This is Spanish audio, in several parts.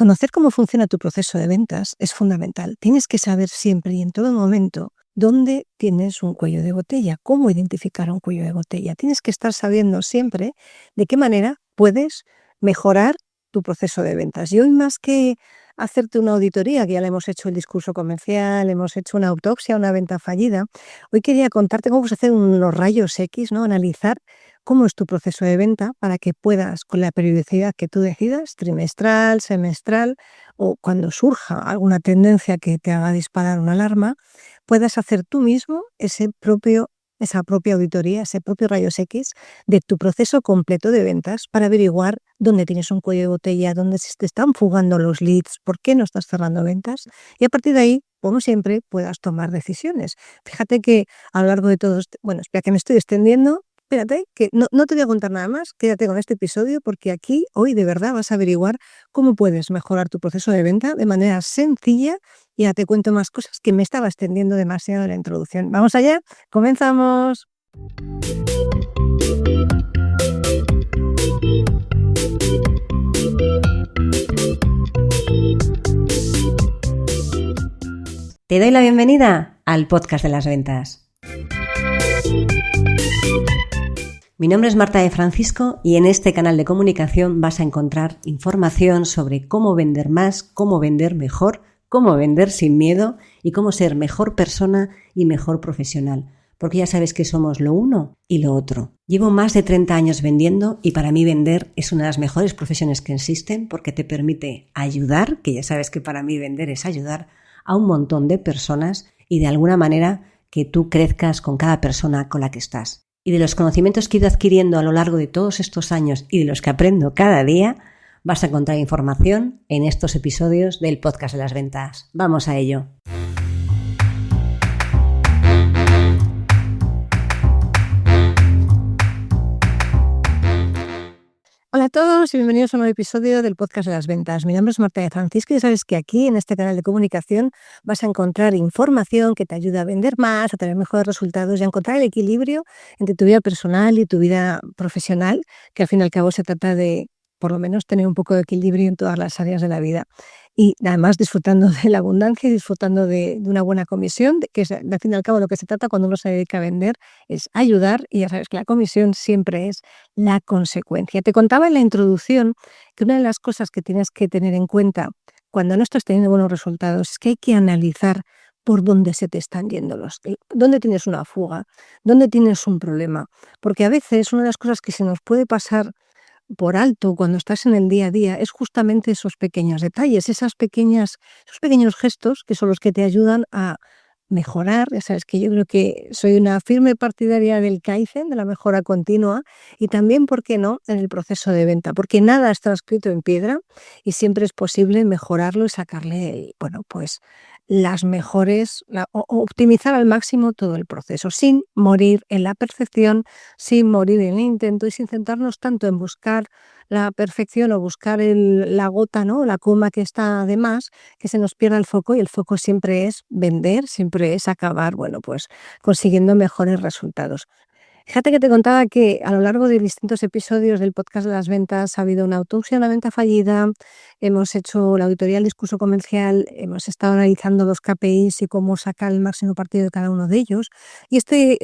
Conocer cómo funciona tu proceso de ventas es fundamental. Tienes que saber siempre y en todo momento dónde tienes un cuello de botella, cómo identificar un cuello de botella. Tienes que estar sabiendo siempre de qué manera puedes mejorar tu proceso de ventas. Y hoy, más que hacerte una auditoría, que ya le hemos hecho el discurso comercial, hemos hecho una autopsia a una venta fallida, hoy quería contarte cómo puedes hacer unos rayos X, ¿no? Analizar cómo es tu proceso de venta para que puedas, con la periodicidad que tú decidas, trimestral, semestral o cuando surja alguna tendencia que te haga disparar una alarma, puedas hacer tú mismo esa propia auditoría, ese propio rayos X de tu proceso completo de ventas para averiguar dónde tienes un cuello de botella, dónde se te están fugando los leads, por qué no estás cerrando ventas y a partir de ahí, como siempre, puedas tomar decisiones. Fíjate que a lo largo de todos, bueno, espera que me estoy extendiendo. Espérate, que no te voy a contar nada más, quédate con este episodio porque aquí hoy de verdad vas a averiguar cómo puedes mejorar tu proceso de venta de manera sencilla y ya te cuento más cosas que me estaba extendiendo demasiado en la introducción. ¿Vamos allá? ¡Comenzamos! Te doy la bienvenida al podcast de las ventas. Mi nombre es Marta de Francisco y en este canal de comunicación vas a encontrar información sobre cómo vender más, cómo vender mejor, cómo vender sin miedo y cómo ser mejor persona y mejor profesional. Porque ya sabes que somos lo uno y lo otro. Llevo más de 30 años vendiendo y para mí vender es una de las mejores profesiones que existen porque te permite ayudar, que ya sabes que para mí vender es ayudar a un montón de personas y de alguna manera que tú crezcas con cada persona con la que estás. Y de los conocimientos que he ido adquiriendo a lo largo de todos estos años y de los que aprendo cada día, vas a encontrar información en estos episodios del podcast de las ventas. ¡Vamos a ello! Hola a todos y bienvenidos a un nuevo episodio del podcast de las ventas. Mi nombre es Marta de Francisco y ya sabes que aquí en este canal de comunicación vas a encontrar información que te ayuda a vender más, a tener mejores resultados y a encontrar el equilibrio entre tu vida personal y tu vida profesional, que al fin y al cabo se trata de, por lo menos, tener un poco de equilibrio en todas las áreas de la vida. Y además disfrutando de la abundancia y disfrutando de una buena comisión, que es al fin y al cabo lo que se trata cuando uno se dedica a vender, es ayudar y ya sabes que la comisión siempre es la consecuencia. Te contaba en la introducción que una de las cosas que tienes que tener en cuenta cuando no estás teniendo buenos resultados es que hay que analizar por dónde se te están yendo dónde tienes una fuga, dónde tienes un problema. Porque a veces una de las cosas que se nos puede pasar por alto cuando estás en el día a día es justamente esos pequeños detalles, esos pequeños gestos que son los que te ayudan a mejorar. Ya sabes que yo creo que soy una firme partidaria del Kaizen, de la mejora continua y también, ¿por qué no?, en el proceso de venta, porque nada está escrito en piedra y siempre es posible mejorarlo y sacarle, bueno, pues las mejores, o optimizar al máximo todo el proceso, sin morir en la perfección, sin morir en el intento y sin centrarnos tanto en buscar la perfección o buscar la gota, ¿no?, la coma que está de más, que se nos pierda el foco y el foco siempre es vender, siempre es acabar, bueno, pues consiguiendo mejores resultados. Fíjate que te contaba que a lo largo de distintos episodios del podcast de las ventas ha habido una autopsia, una venta fallida, hemos hecho la auditoría del discurso comercial, hemos estado analizando los KPIs y cómo sacar el máximo partido de cada uno de ellos. Y este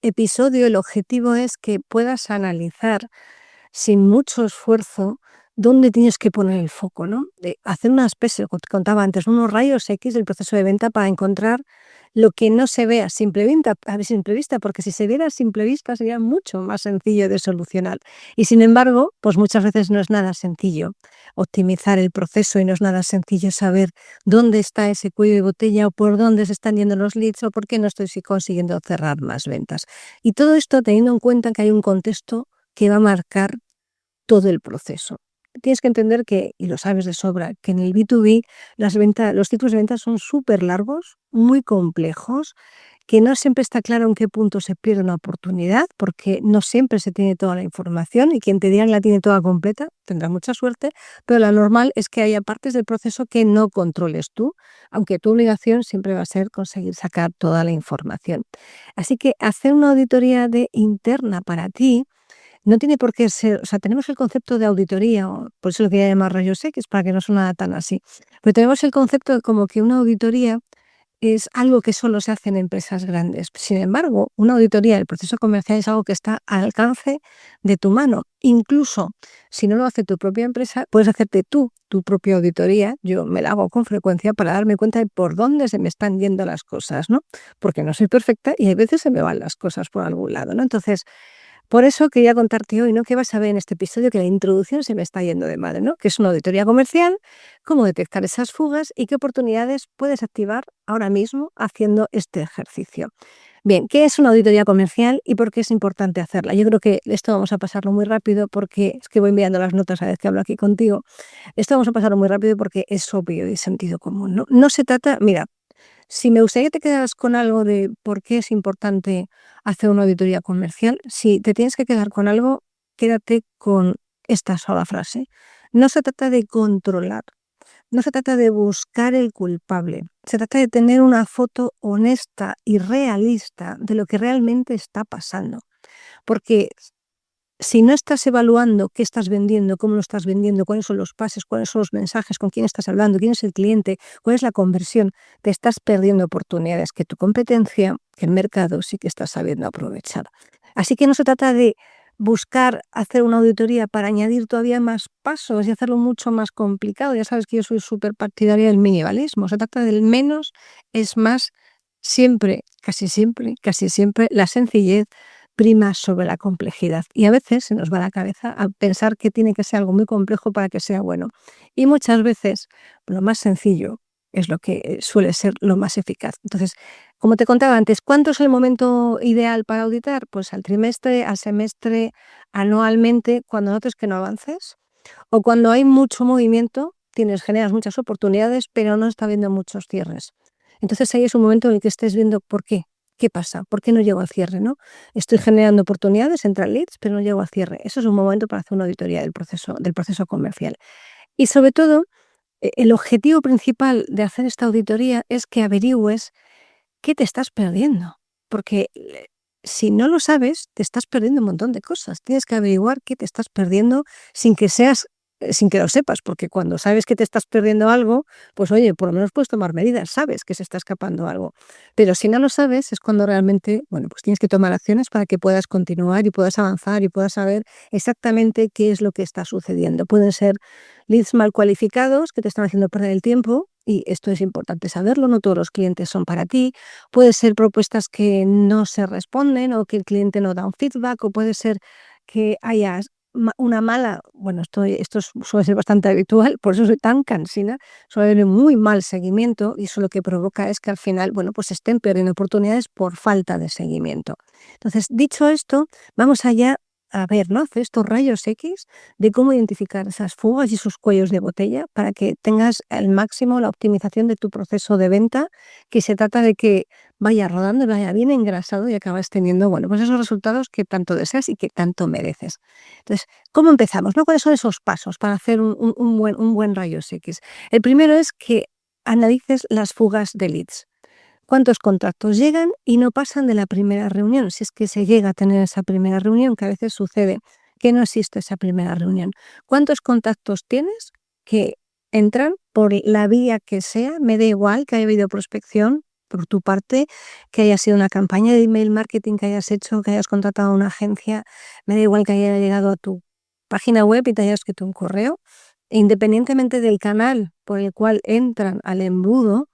episodio, el objetivo es que puedas analizar sin mucho esfuerzo dónde tienes que poner el foco, ¿no? De hacer una especie, como te contaba antes, unos rayos X del proceso de venta para encontrar lo que no se ve a simple vista, porque si se viera a simple vista sería mucho más sencillo de solucionar. Y sin embargo, pues muchas veces no es nada sencillo optimizar el proceso y no es nada sencillo saber dónde está ese cuello de botella o por dónde se están yendo los leads o por qué no estoy consiguiendo cerrar más ventas. Y todo esto teniendo en cuenta que hay un contexto que va a marcar todo el proceso. Tienes que entender que, y lo sabes de sobra, que en el B2B los ciclos de venta son súper largos, muy complejos, que no siempre está claro en qué punto se pierde una oportunidad, porque no siempre se tiene toda la información y quien te diga que la tiene toda completa tendrá mucha suerte, pero lo normal es que haya partes del proceso que no controles tú, aunque tu obligación siempre va a ser conseguir sacar toda la información. Así que hacer una auditoría interna para ti no tiene por qué ser, o sea, tenemos el concepto de auditoría, por eso lo quería llamar rayos X, para que no suene tan así, pero tenemos el concepto de como que una auditoría es algo que solo se hace en empresas grandes. Sin embargo, una auditoría del proceso comercial es algo que está al alcance de tu mano. Incluso si no lo hace tu propia empresa, puedes hacerte tú tu propia auditoría. Yo me la hago con frecuencia para darme cuenta de por dónde se me están yendo las cosas, ¿no? Porque no soy perfecta y hay veces se me van las cosas por algún lado, ¿no? Entonces, por eso quería contarte hoy, ¿no? ¿Qué vas a ver en este episodio? Que la introducción se me está yendo de madre, ¿no? Que es una auditoría comercial, cómo detectar esas fugas y qué oportunidades puedes activar ahora mismo haciendo este ejercicio. Bien, ¿qué es una auditoría comercial y por qué es importante hacerla? Yo creo que esto vamos a pasarlo muy rápido porque es que voy enviando las notas a vez que hablo aquí contigo. Esto vamos a pasarlo muy rápido porque es obvio y sentido común, ¿no? No se trata, mira, si me gustaría que te quedaras con algo de por qué es importante hacer una auditoría comercial, si te tienes que quedar con algo, quédate con esta sola frase. No se trata de controlar, no se trata de buscar el culpable, se trata de tener una foto honesta y realista de lo que realmente está pasando. Porque si no estás evaluando qué estás vendiendo, cómo lo estás vendiendo, cuáles son los pases, cuáles son los mensajes, con quién estás hablando, quién es el cliente, cuál es la conversión, te estás perdiendo oportunidades que tu competencia, que el mercado sí que está sabiendo aprovechar. Así que no se trata de buscar hacer una auditoría para añadir todavía más pasos y hacerlo mucho más complicado. Ya sabes que yo soy súper partidaria del minimalismo. Se trata del menos es más, siempre, casi siempre, la sencillez prima sobre la complejidad. Y a veces se nos va la cabeza a pensar que tiene que ser algo muy complejo para que sea bueno. Y muchas veces lo más sencillo es lo que suele ser lo más eficaz. Entonces, como te contaba antes, ¿cuánto es el momento ideal para auditar? Pues al trimestre, al semestre, anualmente, cuando notes que no avances o cuando hay mucho movimiento, generas muchas oportunidades, pero no está habiendo muchos cierres. Entonces ahí es un momento en el que estés viendo por qué. ¿Qué pasa? ¿Por qué no llego al cierre, no? Estoy generando oportunidades, entran leads, pero no llego al cierre. Eso es un momento para hacer una auditoría del proceso comercial. Y sobre todo, el objetivo principal de hacer esta auditoría es que averigües qué te estás perdiendo. Porque si no lo sabes, te estás perdiendo un montón de cosas. Tienes que averiguar qué te estás perdiendo sin que lo sepas, porque cuando sabes que te estás perdiendo algo, pues oye, por lo menos puedes tomar medidas, sabes que se está escapando algo. Pero si no lo sabes, es cuando realmente, bueno, pues tienes que tomar acciones para que puedas continuar y puedas avanzar y puedas saber exactamente qué es lo que está sucediendo. Pueden ser leads mal cualificados que te están haciendo perder el tiempo. Y esto es importante saberlo, no todos los clientes son para ti. Puede ser propuestas que no se responden o que el cliente no da un feedback, o puede ser que haya una mala, bueno, suele ser bastante habitual, por eso soy tan cansina, suele haber muy mal seguimiento y eso lo que provoca es que al final, bueno, pues estén perdiendo oportunidades por falta de seguimiento. Entonces, dicho esto, vamos allá a ver, ¿no? Hacer estos rayos X de cómo identificar esas fugas y esos cuellos de botella para que tengas al máximo la optimización de tu proceso de venta, que se trata de que vaya rodando y vaya bien engrasado y acabas teniendo, bueno, pues esos resultados que tanto deseas y que tanto mereces. Entonces, ¿cómo empezamos, no? ¿Cuáles son esos pasos para hacer un buen rayos X? El primero es que analices las fugas de leads. ¿Cuántos contactos llegan y no pasan de la primera reunión? Si es que se llega a tener esa primera reunión, que a veces sucede que no existe esa primera reunión. ¿Cuántos contactos tienes que entran por la vía que sea? Me da igual que haya habido prospección por tu parte, que haya sido una campaña de email marketing que hayas hecho, que hayas contratado a una agencia, me da igual que haya llegado a tu página web y te hayas escrito un correo. Independientemente del canal por el cual entran al embudo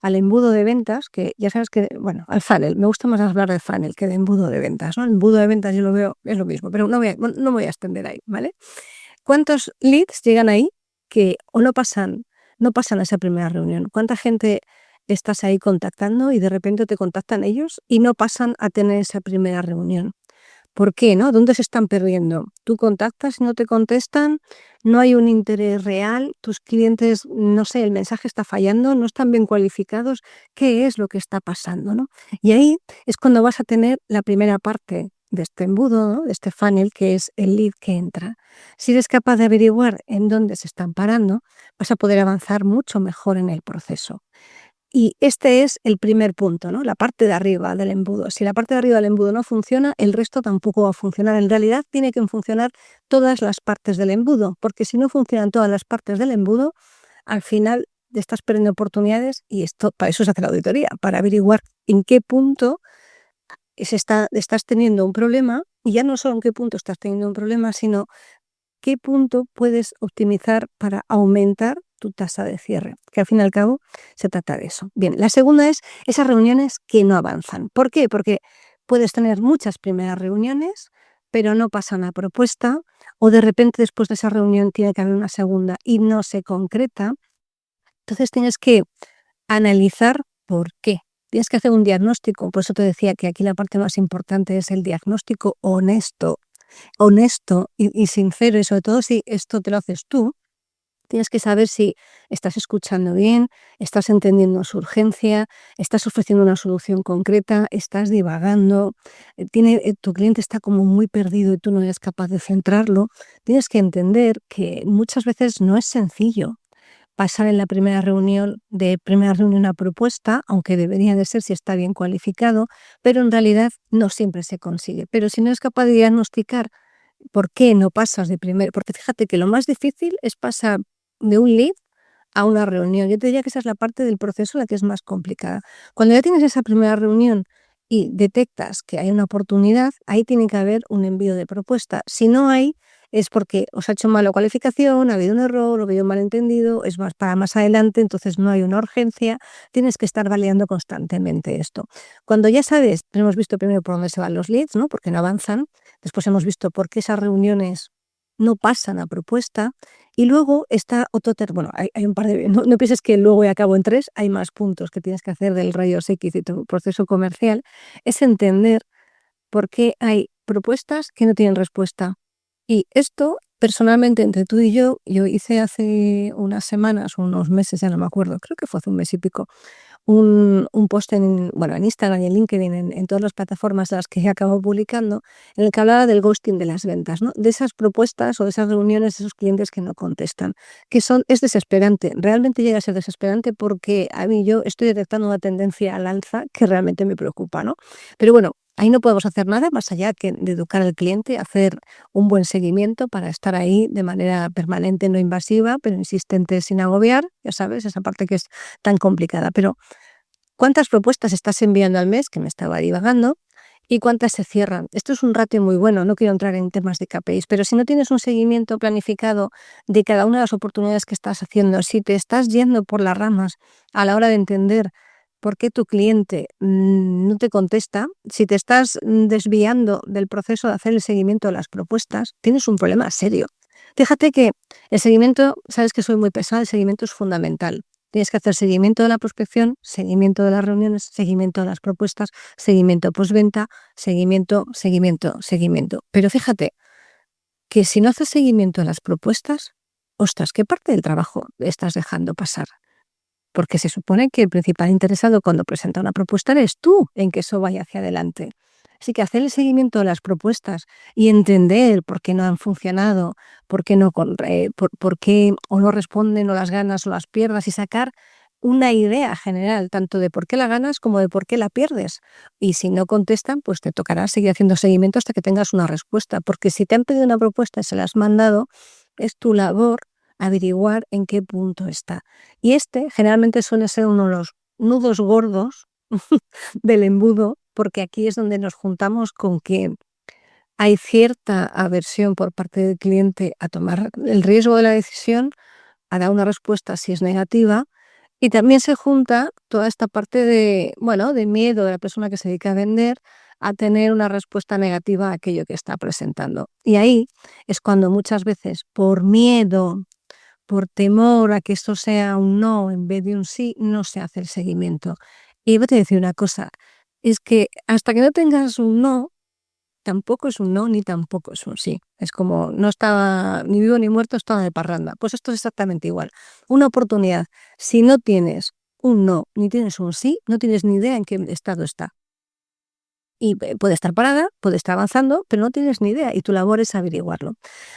de ventas, que ya sabes que, bueno, al funnel, me gusta más hablar de funnel que de embudo de ventas, ¿no? El embudo de ventas yo lo veo, es lo mismo, pero no me voy a extender ahí, ¿vale? ¿Cuántos leads llegan ahí que o no pasan a esa primera reunión? ¿Cuánta gente estás ahí contactando y de repente te contactan ellos y no pasan a tener esa primera reunión? ¿Por qué, no? ¿Dónde se están perdiendo? Tú contactas y no te contestan, no hay un interés real, tus clientes, no sé, el mensaje está fallando, no están bien cualificados, ¿qué es lo que está pasando, no? Y ahí es cuando vas a tener la primera parte de este embudo, ¿no? De este funnel, que es el lead que entra. Si eres capaz de averiguar en dónde se están parando, vas a poder avanzar mucho mejor en el proceso. Y este es el primer punto, ¿no? La parte de arriba del embudo. Si la parte de arriba del embudo no funciona, el resto tampoco va a funcionar. En realidad tiene que funcionar todas las partes del embudo, porque si no funcionan todas las partes del embudo, al final te estás perdiendo oportunidades y esto, para eso se hace la auditoría, para averiguar en qué punto estás teniendo un problema, y ya no solo en qué punto estás teniendo un problema, sino qué punto puedes optimizar para aumentar tu tasa de cierre, que al fin y al cabo se trata de eso. Bien, la segunda es esas reuniones que no avanzan. ¿Por qué? Porque puedes tener muchas primeras reuniones, pero no pasa una propuesta, o de repente después de esa reunión tiene que haber una segunda y no se concreta. Entonces tienes que analizar por qué. Tienes que hacer un diagnóstico, por eso te decía que aquí la parte más importante es el diagnóstico honesto y sincero, y sobre todo si esto te lo haces tú, tienes que saber si estás escuchando bien, estás entendiendo su urgencia, estás ofreciendo una solución concreta, estás divagando, tu cliente está como muy perdido y tú no eres capaz de centrarlo. Tienes que entender que muchas veces no es sencillo pasar en la primera reunión una propuesta, aunque debería de ser si está bien cualificado, pero en realidad no siempre se consigue. Pero si no eres capaz de diagnosticar por qué no pasas de primer, porque fíjate que lo más difícil es pasar de un lead a una reunión. Yo te diría que esa es la parte del proceso la que es más complicada. Cuando ya tienes esa primera reunión y detectas que hay una oportunidad, ahí tiene que haber un envío de propuesta. Si no hay, es porque os ha hecho mala cualificación, ha habido un error, ha habido un malentendido, es más para más adelante, entonces no hay una urgencia, tienes que estar validando constantemente esto. Cuando ya sabes, hemos visto primero por dónde se van los leads, ¿no? Porque no avanzan, después hemos visto por qué esas reuniones no pasan a propuesta, y luego está bueno, hay un par de, no pienses que luego y acabo en 3, hay más puntos que tienes que hacer del rayos X de tu proceso comercial, es entender por qué hay propuestas que no tienen respuesta. Y esto, personalmente, entre tú y yo hice hace unas semanas o unos meses, ya no me acuerdo, creo que fue hace un mes y pico, un post en Instagram y en LinkedIn, en todas las plataformas a las que acabo publicando, en el que hablaba del ghosting de las ventas, ¿no? De esas propuestas o de esas reuniones de esos clientes que no contestan, es desesperante, realmente llega a ser desesperante, porque yo estoy detectando una tendencia al alza que realmente me preocupa, ¿no? Pero bueno, ahí no podemos hacer nada más allá que de educar al cliente, hacer un buen seguimiento para estar ahí de manera permanente, no invasiva, pero insistente sin agobiar, ya sabes, esa parte que es tan complicada. Pero ¿cuántas propuestas estás enviando al mes? Que me estaba divagando. ¿Y cuántas se cierran? Esto es un ratio muy bueno, no quiero entrar en temas de KPIs, pero si no tienes un seguimiento planificado de cada una de las oportunidades que estás haciendo, si te estás yendo por las ramas a la hora de entender por qué tu cliente no te contesta, si te estás desviando del proceso de hacer el seguimiento de las propuestas, tienes un problema serio. Fíjate que el seguimiento, sabes que soy muy pesada, el seguimiento es fundamental. Tienes que hacer seguimiento de la prospección, seguimiento de las reuniones, seguimiento de las propuestas, seguimiento postventa, seguimiento. Pero fíjate que si no haces seguimiento de las propuestas, ostras, ¿qué parte del trabajo estás dejando pasar? Porque se supone que el principal interesado cuando presenta una propuesta eres tú en que eso vaya hacia adelante. Así que hacer el seguimiento de las propuestas y entender por qué no han funcionado, por qué por qué o no responden, o las ganas o las pierdas, y sacar una idea general tanto de por qué la ganas como de por qué la pierdes. Y si no contestan, pues te tocará seguir haciendo seguimiento hasta que tengas una respuesta, porque si te han pedido una propuesta y se la has mandado, es tu labor averiguar en qué punto está. Y generalmente suele ser uno de los nudos gordos del embudo, porque aquí es donde nos juntamos con que hay cierta aversión por parte del cliente a tomar el riesgo de la decisión, a dar una respuesta si es negativa, y también se junta toda esta parte de miedo de la persona que se dedica a vender a tener una respuesta negativa a aquello que está presentando. Y ahí es cuando muchas veces, por miedo, por temor a que esto sea un no en vez de un sí, no se hace el seguimiento. Y voy a decir una cosa, es que hasta que no tengas un no, tampoco es un no ni tampoco es un sí. Es como no estaba ni vivo ni muerto, estaba de parranda. Pues esto es exactamente igual. Una oportunidad, si no tienes un no ni tienes un sí, no tienes ni idea en qué estado está. Y puede estar parada, puede estar avanzando, pero no tienes ni idea, y tu labor es averiguarlo.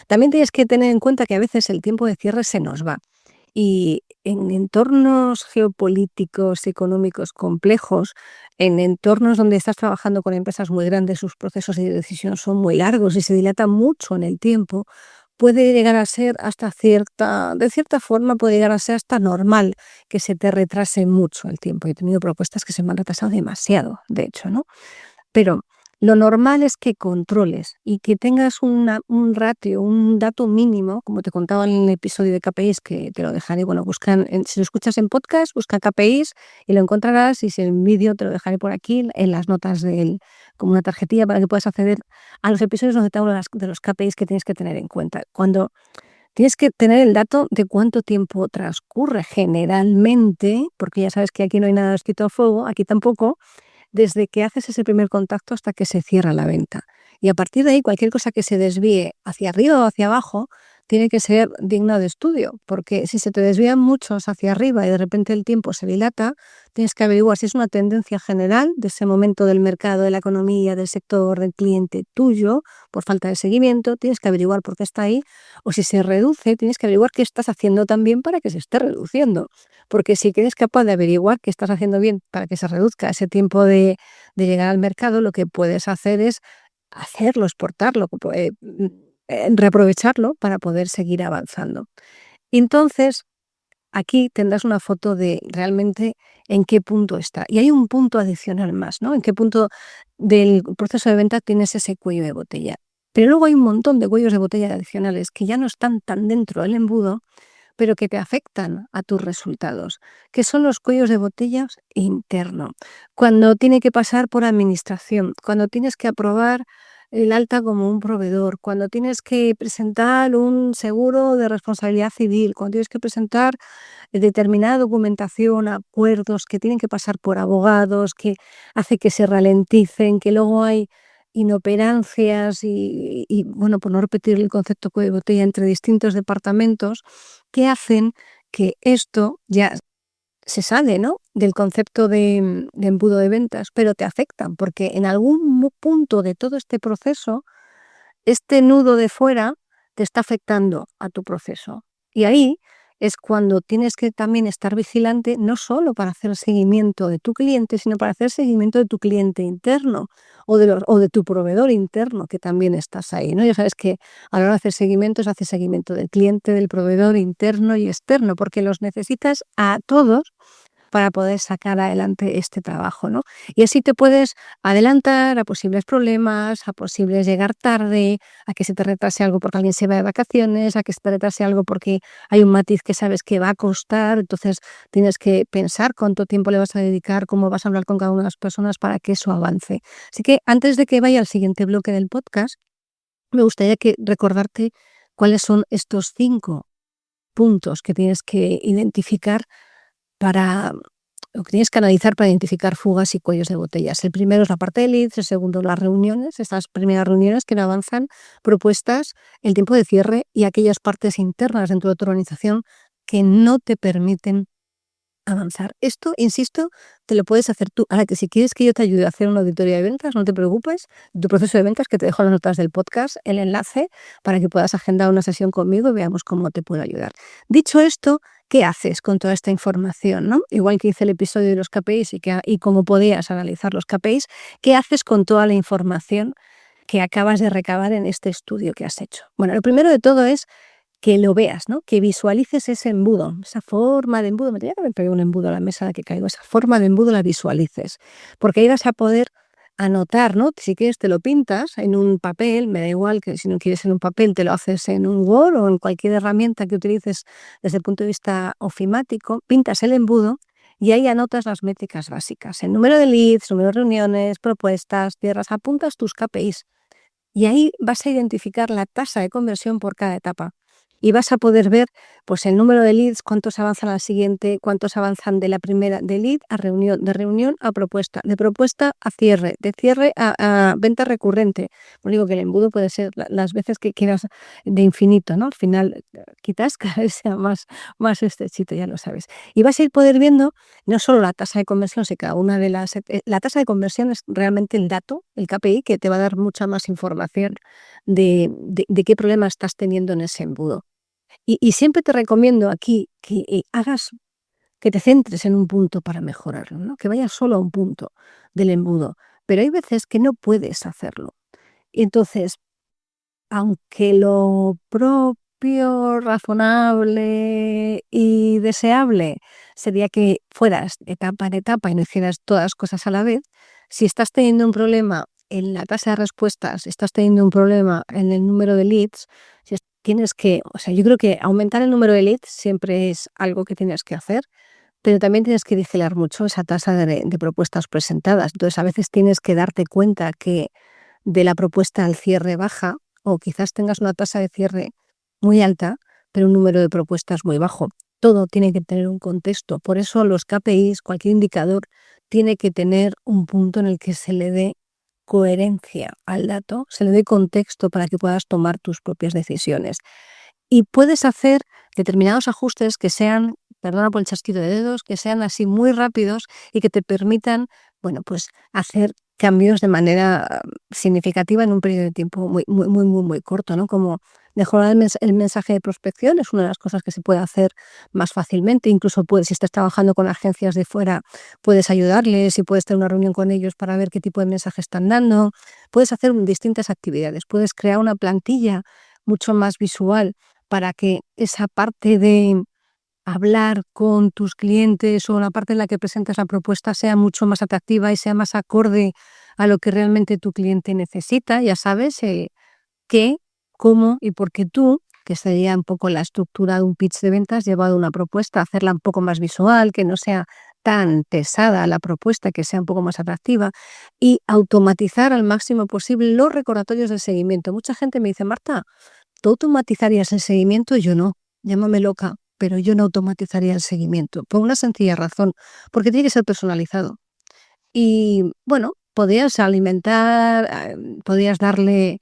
También tienes que tener en cuenta que a veces el tiempo de cierre se nos va. Y en entornos geopolíticos, económicos complejos, en entornos donde estás trabajando con empresas muy grandes, sus procesos de decisión son muy largos y se dilatan mucho en el tiempo, puede llegar a ser de cierta forma puede llegar a ser hasta normal que se te retrase mucho el tiempo. Yo he tenido propuestas que se me han retrasado demasiado, de hecho, ¿no? Pero lo normal es que controles y que tengas un ratio, un dato mínimo, como te contaba en el episodio de KPIs, que te lo dejaré, bueno, si lo escuchas en podcast, busca KPIs y lo encontrarás, y si en vídeo te lo dejaré por aquí en las notas como una tarjetilla para que puedas acceder a los episodios donde te hablo de los KPIs que tienes que tener en cuenta. Cuando tienes que tener el dato de cuánto tiempo transcurre generalmente, porque ya sabes que aquí no hay nada escrito a fuego, aquí tampoco, desde que haces ese primer contacto hasta que se cierra la venta. Y a partir de ahí, cualquier cosa que se desvíe hacia arriba o hacia abajo tiene que ser digna de estudio, porque si se te desvían muchos hacia arriba y de repente el tiempo se dilata, tienes que averiguar si es una tendencia general de ese momento del mercado, de la economía, del sector, del cliente tuyo, por falta de seguimiento, tienes que averiguar por qué está ahí, o si se reduce, tienes que averiguar qué estás haciendo también para que se esté reduciendo. Porque si eres capaz de averiguar qué estás haciendo bien para que se reduzca ese tiempo de llegar al mercado, lo que puedes hacer es hacerlo, exportarlo, reaprovecharlo para poder seguir avanzando. Entonces, aquí tendrás una foto de realmente en qué punto está. Y hay un punto adicional más, ¿no? En qué punto del proceso de venta tienes ese cuello de botella. Pero luego hay un montón de cuellos de botella adicionales que ya no están tan dentro del embudo, pero que te afectan a tus resultados, que son los cuellos de botella interno. Cuando tiene que pasar por administración, cuando tienes que aprobar el alta como un proveedor, cuando tienes que presentar un seguro de responsabilidad civil, cuando tienes que presentar determinada documentación, acuerdos que tienen que pasar por abogados, que hace que se ralenticen, que luego hay inoperancias bueno, por no repetir el concepto cuello de botella entre distintos departamentos, que hacen que esto ya se sale, ¿no?, del concepto de embudo de ventas, pero te afectan, porque en algún punto de todo este proceso, este nudo de fuera te está afectando a tu proceso. Y ahí es cuando tienes que también estar vigilante, no solo para hacer seguimiento de tu cliente, sino para hacer seguimiento de tu cliente interno o de tu proveedor interno, que también estás ahí, ¿no? Ya sabes que a la hora de hacer seguimiento se hace seguimiento del cliente, del proveedor interno y externo, porque los necesitas a todos para poder sacar adelante este trabajo, ¿no? Y así te puedes adelantar a posibles problemas, a posibles llegar tarde, a que se te retrase algo porque alguien se va de vacaciones, a que se te retrase algo porque hay un matiz que sabes que va a costar, entonces tienes que pensar cuánto tiempo le vas a dedicar, cómo vas a hablar con cada una de las personas para que eso avance. Así que antes de que vaya al siguiente bloque del podcast, me gustaría recordarte cuáles son estos 5 puntos que tienes que identificar para lo que tienes que analizar para identificar fugas y cuellos de botellas. El primero es la parte de leads, el segundo las reuniones, estas primeras reuniones que no avanzan, propuestas, el tiempo de cierre y aquellas partes internas dentro de tu organización que no te permiten avanzar. Esto, insisto, te lo puedes hacer tú. Ahora que si quieres que yo te ayude a hacer una auditoría de ventas, no te preocupes, tu proceso de ventas, que te dejo en las notas del podcast, el enlace para que puedas agendar una sesión conmigo y veamos cómo te puedo ayudar. Dicho esto, ¿qué haces con toda esta información, no? Igual que hice el episodio de los KPIs y cómo podías analizar los KPIs, ¿qué haces con toda la información que acabas de recabar en este estudio que has hecho? Bueno, lo primero de todo es que lo veas, ¿no?, que visualices ese embudo, esa forma de embudo. Me tenía que haber traído un embudo a la mesa que caigo, esa forma de embudo la visualices, porque ahí vas a poder anotar, ¿no? Si quieres te lo pintas en un papel, me da igual que si no quieres en un papel te lo haces en un Word o en cualquier herramienta que utilices desde el punto de vista ofimático, pintas el embudo y ahí anotas las métricas básicas, el número de leads, número de reuniones, propuestas, cierras, apuntas tus KPIs y ahí vas a identificar la tasa de conversión por cada etapa. Y vas a poder ver pues el número de leads, cuántos avanzan al siguiente, cuántos avanzan de la primera de lead a reunión, de reunión a propuesta, de propuesta a cierre, de cierre a venta recurrente. Pues digo que el embudo puede ser las veces que quieras de infinito, ¿no? Al final quizás cada vez sea más estrechito, ya lo sabes. Y vas a ir poder viendo no solo la tasa de conversión, si cada una de la tasa de conversión es realmente el dato, el KPI, que te va a dar mucha más información de qué problema estás teniendo en ese embudo. Y siempre te recomiendo aquí que que te centres en un punto para mejorarlo, ¿no? Que vayas solo a un punto del embudo, pero hay veces que no puedes hacerlo. Y entonces, aunque lo propio, razonable y deseable sería que fueras de etapa en etapa y no hicieras todas las cosas a la vez, si estás teniendo un problema en la tasa de respuestas, estás teniendo un problema en el número de leads, tienes que, o sea, yo creo que aumentar el número de leads siempre es algo que tienes que hacer, pero también tienes que vigilar mucho esa tasa de propuestas presentadas. Entonces, a veces tienes que darte cuenta que de la propuesta al cierre baja, o quizás tengas una tasa de cierre muy alta, pero un número de propuestas muy bajo. Todo tiene que tener un contexto. Por eso los KPIs, cualquier indicador, tiene que tener un punto en el que se le dé coherencia al dato, se le dé contexto para que puedas tomar tus propias decisiones. Y puedes hacer determinados ajustes que sean, perdona por el chasquido de dedos, que sean así muy rápidos y que te permitan, bueno, pues hacer cambios de manera significativa en un periodo de tiempo muy corto, ¿no? Como mejorar el mensaje de prospección es una de las cosas que se puede hacer más fácilmente. Incluso si estás trabajando con agencias de fuera, puedes ayudarles y puedes tener una reunión con ellos para ver qué tipo de mensaje están dando. Puedes hacer distintas actividades, puedes crear una plantilla mucho más visual para que esa parte de hablar con tus clientes o la parte en la que presentas la propuesta sea mucho más atractiva y sea más acorde a lo que realmente tu cliente necesita. Ya sabes, qué, cómo y por qué tú, que sería un poco la estructura de un pitch de ventas, llevado una propuesta, hacerla un poco más visual, que no sea tan pesada la propuesta, que sea un poco más atractiva, y automatizar al máximo posible los recordatorios de seguimiento. Mucha gente me dice: Marta, ¿tú automatizarías el seguimiento? Y yo no, llámame loca, pero yo no automatizaría el seguimiento, por una sencilla razón, porque tiene que ser personalizado. Y bueno, podías alimentar, podías darle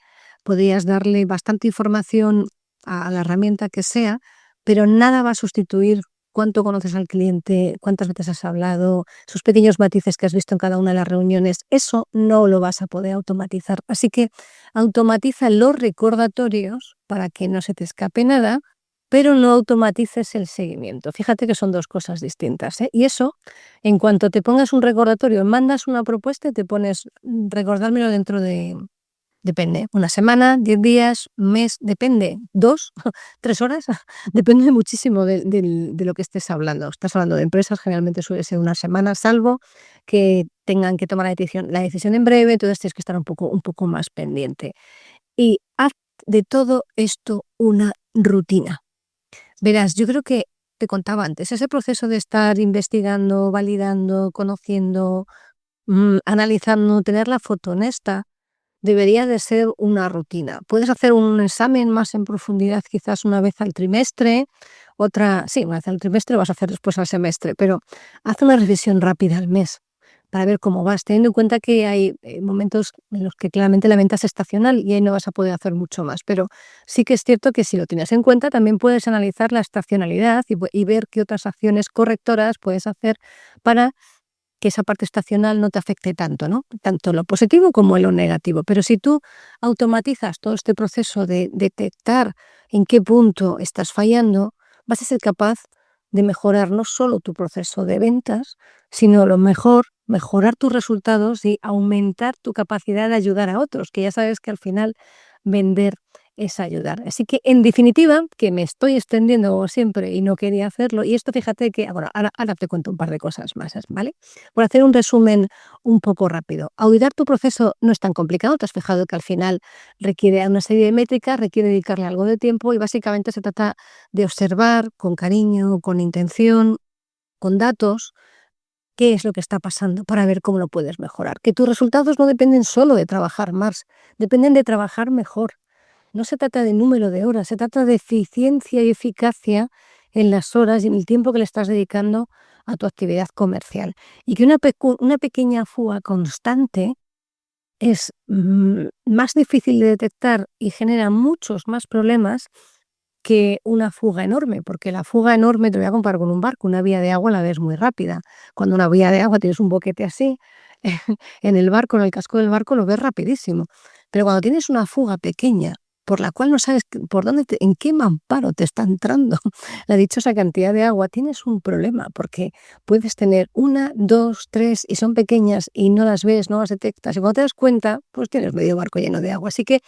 bastante información a la herramienta que sea, pero nada va a sustituir cuánto conoces al cliente, cuántas veces has hablado, sus pequeños matices que has visto en cada una de las reuniones. Eso no lo vas a poder automatizar. Así que automatiza los recordatorios para que no se te escape nada, pero no automatices el seguimiento. Fíjate que son dos cosas distintas, ¿eh? Y eso, en cuanto te pongas un recordatorio, mandas una propuesta y te pones: recordármelo dentro de, depende, una semana, 10 días, un mes, depende, 2, 3 horas, depende muchísimo de lo que estés hablando. Estás hablando de empresas, generalmente suele ser una semana, salvo que tengan que tomar la decisión en breve, entonces tienes que estar un poco más pendiente. Y haz de todo esto una rutina. Verás, yo creo que te contaba antes, ese proceso de estar investigando, validando, conociendo, analizando, tener la foto honesta, debería de ser una rutina. Puedes hacer un examen más en profundidad quizás una vez al trimestre, una vez al trimestre, vas a hacer después al semestre, pero haz una revisión rápida al mes para ver cómo vas, teniendo en cuenta que hay momentos en los que claramente la venta es estacional y ahí no vas a poder hacer mucho más, pero sí que es cierto que si lo tienes en cuenta también puedes analizar la estacionalidad y ver qué otras acciones correctoras puedes hacer para que esa parte estacional no te afecte tanto, ¿no? Tanto lo positivo como en lo negativo. Pero si tú automatizas todo este proceso de detectar en qué punto estás fallando, vas a ser capaz de mejorar no solo tu proceso de ventas, sino mejorar tus resultados y aumentar tu capacidad de ayudar a otros, que ya sabes que al final vender es ayudar. Así que, en definitiva, que me estoy extendiendo como siempre y no quería hacerlo, y esto fíjate que, bueno, ahora te cuento un par de cosas más, ¿vale? Por hacer un resumen un poco rápido. Auditar tu proceso no es tan complicado, te has fijado que al final requiere una serie de métricas, requiere dedicarle algo de tiempo y básicamente se trata de observar con cariño, con intención, con datos, qué es lo que está pasando para ver cómo lo puedes mejorar. Que tus resultados no dependen solo de trabajar más, dependen de trabajar mejor. No se trata de número de horas, se trata de eficiencia y eficacia en las horas y en el tiempo que le estás dedicando a tu actividad comercial. Y que una pequeña fuga constante es más difícil de detectar y genera muchos más problemas que una fuga enorme, porque la fuga enorme te voy a comparar con un barco, una vía de agua la ves muy rápida. Cuando una vía de agua tienes un boquete así, en el barco, en el casco del barco lo ves rapidísimo. Pero cuando tienes una fuga pequeña, por la cual no sabes por dónde, en qué mamparo te está entrando la dichosa cantidad de agua, tienes un problema, porque puedes tener 1, 2, 3 y son pequeñas y no las ves, no las detectas, y cuando te das cuenta, pues tienes medio barco lleno de agua. Así que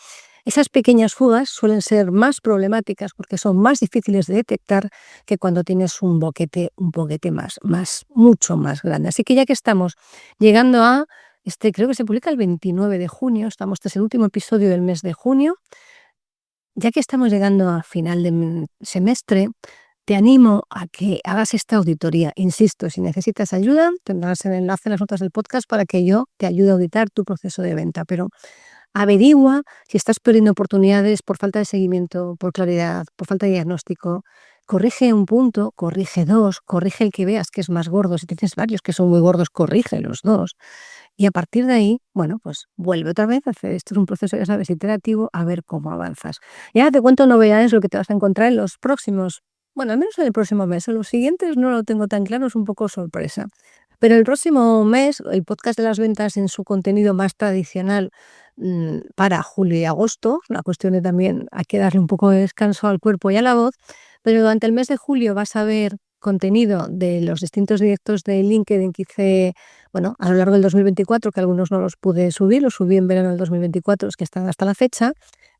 esas pequeñas fugas suelen ser más problemáticas porque son más difíciles de detectar que cuando tienes un boquete mucho más grande. Así que ya que estamos llegando a, creo que se publica el 29 de junio, este es el último episodio del mes de junio, ya que estamos llegando a final de semestre, te animo a que hagas esta auditoría. Insisto, si necesitas ayuda, tendrás el enlace en las notas del podcast para que yo te ayude a auditar tu proceso de venta, pero averigua si estás perdiendo oportunidades por falta de seguimiento, por claridad, por falta de diagnóstico. Corrige un punto, corrige 2, corrige el que veas que es más gordo. Si tienes varios que son muy gordos, corrige los 2. Y a partir de ahí, bueno, pues vuelve otra vez a hacer. Esto es un proceso, ya sabes, iterativo, a ver cómo avanzas. Ya te cuento novedades, lo que te vas a encontrar en los próximos, bueno, al menos en el próximo mes. En los siguientes no lo tengo tan claro, es un poco sorpresa. Pero el próximo mes, el podcast de las ventas en su contenido más tradicional para julio y agosto, una cuestión de también hay que darle un poco de descanso al cuerpo y a la voz, pero durante el mes de julio vas a ver contenido de los distintos directos de LinkedIn que hice, bueno, a lo largo del 2024, que algunos no los pude subir, los subí en verano del 2024, los que están hasta la fecha,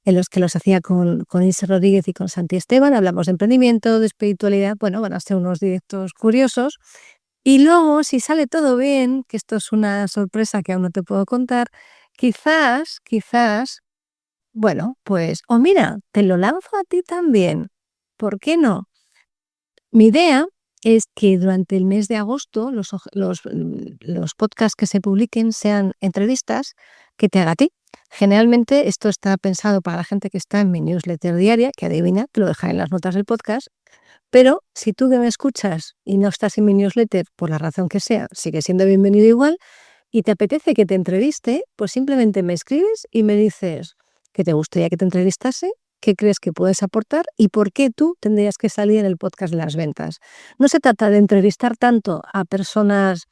en los que los hacía con Ilse Rodríguez y con Santi Esteban, hablamos de emprendimiento, de espiritualidad, bueno, van a ser unos directos curiosos. Y luego, si sale todo bien, que esto es una sorpresa que aún no te puedo contar, quizás, bueno, pues, o mira, te lo lanzo a ti también, ¿por qué no? Mi idea es que durante el mes de agosto los podcasts que se publiquen sean entrevistas que te haga a ti. Generalmente esto está pensado para la gente que está en mi newsletter diaria, que adivina, te lo dejaré en las notas del podcast. Pero si tú que me escuchas y no estás en mi newsletter, por la razón que sea, sigue siendo bienvenido igual, y te apetece que te entreviste, pues simplemente me escribes y me dices que te gustaría que te entrevistase, qué crees que puedes aportar y por qué tú tendrías que salir en el podcast de las ventas. No se trata de entrevistar tanto a personas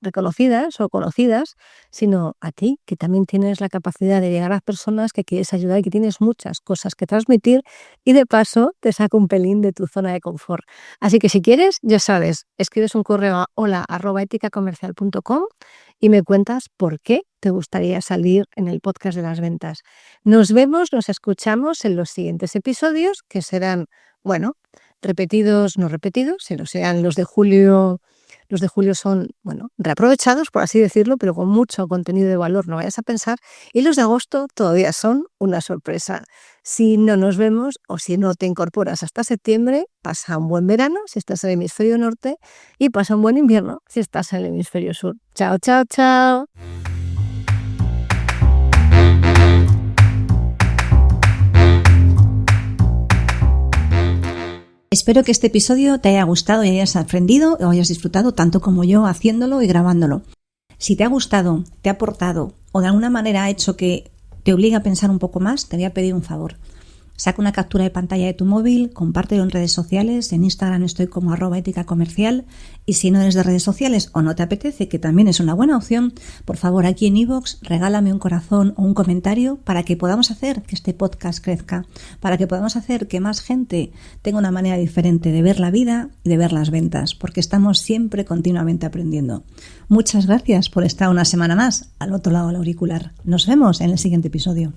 reconocidas o conocidas, sino a ti, que también tienes la capacidad de llegar a personas que quieres ayudar y que tienes muchas cosas que transmitir y de paso te saca un pelín de tu zona de confort. Así que si quieres, ya sabes, escribes un correo a hola@eticacomercial.com y me cuentas por qué te gustaría salir en el podcast de las ventas. Nos escuchamos en los siguientes episodios, que serán, bueno, repetidos, no repetidos, sino serán los de julio. Los de julio son, bueno, reaprovechados, por así decirlo, pero con mucho contenido de valor, no vayas a pensar. Y los de agosto todavía son una sorpresa. Si no nos vemos o si no te incorporas hasta septiembre, pasa un buen verano si estás en el hemisferio norte y pasa un buen invierno si estás en el hemisferio sur. Chao, chao, chao. Espero que este episodio te haya gustado y hayas aprendido o hayas disfrutado tanto como yo haciéndolo y grabándolo. Si te ha gustado, te ha aportado o de alguna manera ha hecho que te obligue a pensar un poco más, te voy a pedir un favor. Saca una captura de pantalla de tu móvil, compártelo en redes sociales, en Instagram estoy como @eticacomercial y si no eres de redes sociales o no te apetece, que también es una buena opción, por favor aquí en iVoox regálame un corazón o un comentario para que podamos hacer que este podcast crezca, para que podamos hacer que más gente tenga una manera diferente de ver la vida y de ver las ventas, porque estamos siempre continuamente aprendiendo. Muchas gracias por estar una semana más al otro lado del auricular. Nos vemos en el siguiente episodio.